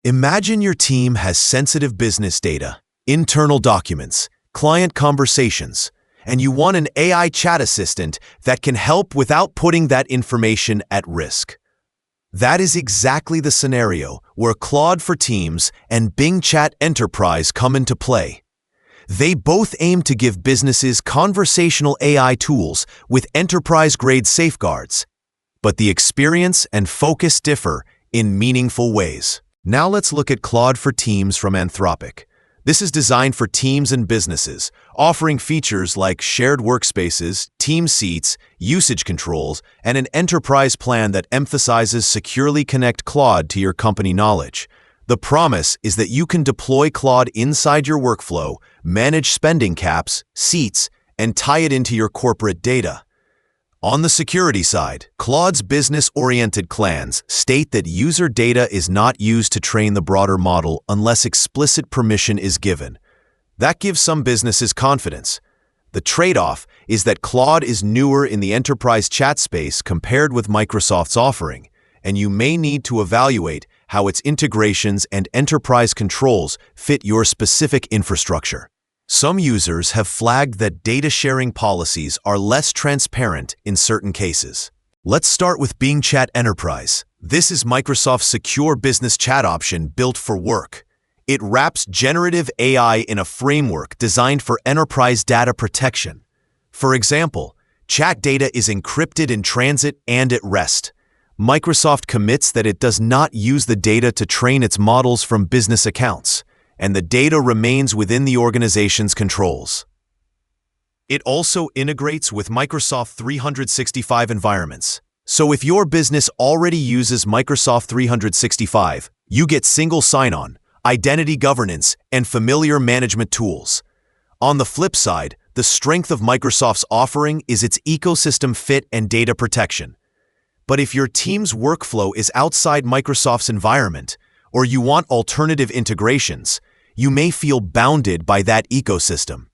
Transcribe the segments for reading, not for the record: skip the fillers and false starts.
Imagine your team has sensitive business data, internal documents, client conversations, and you want an AI chat assistant that can help without putting that information at risk. That is exactly the scenario where Claude for Teams and Bing Chat Enterprise come into play. They both aim to give businesses conversational AI tools with enterprise-grade safeguards, but the experience and focus differ in meaningful ways. Now let's look at Claude for Teams from Anthropic. This is designed for teams and businesses, offering features like shared workspaces, team seats, usage controls, and an enterprise plan that emphasizes securely connect Claude to your company knowledge. The promise is that you can deploy Claude inside your workflow, manage spending caps, seats, and tie it into your corporate data. On the security side, Claude's business-oriented plans state that user data is not used to train the broader model unless explicit permission is given. That gives some businesses confidence. The trade-off is that Claude is newer in the enterprise chat space compared with Microsoft's offering, and you may need to evaluate how its integrations and enterprise controls fit your specific infrastructure. Some users have flagged that data sharing policies are less transparent in certain cases. Let's start with Bing Chat Enterprise. This is Microsoft's secure business chat option built for work. It wraps generative AI in a framework designed for enterprise data protection. For example, chat data is encrypted in transit and at rest. Microsoft commits that it does not use the data to train its models from business accounts, and the data remains within the organization's controls. It also integrates with Microsoft 365 environments. So if your business already uses Microsoft 365, you get single sign-on, identity governance, and familiar management tools. On the flip side, the strength of Microsoft's offering is its ecosystem fit and data protection. But if your team's workflow is outside Microsoft's environment, or you want alternative integrations, you may feel bounded by that ecosystem.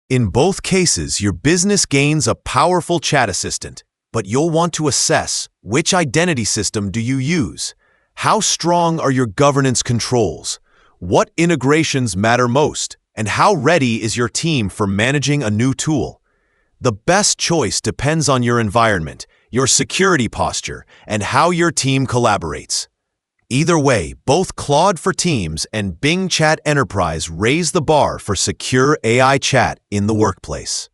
In both cases, your business gains a powerful chat assistant, but you'll want to assess which identity system do you use? How strong are your governance controls? What integrations matter most? And how ready is your team for managing a new tool? The best choice depends on your environment, your security posture, and how your team collaborates. Either way, both Claude for Teams and Bing Chat Enterprise raise the bar for secure AI chat in the workplace.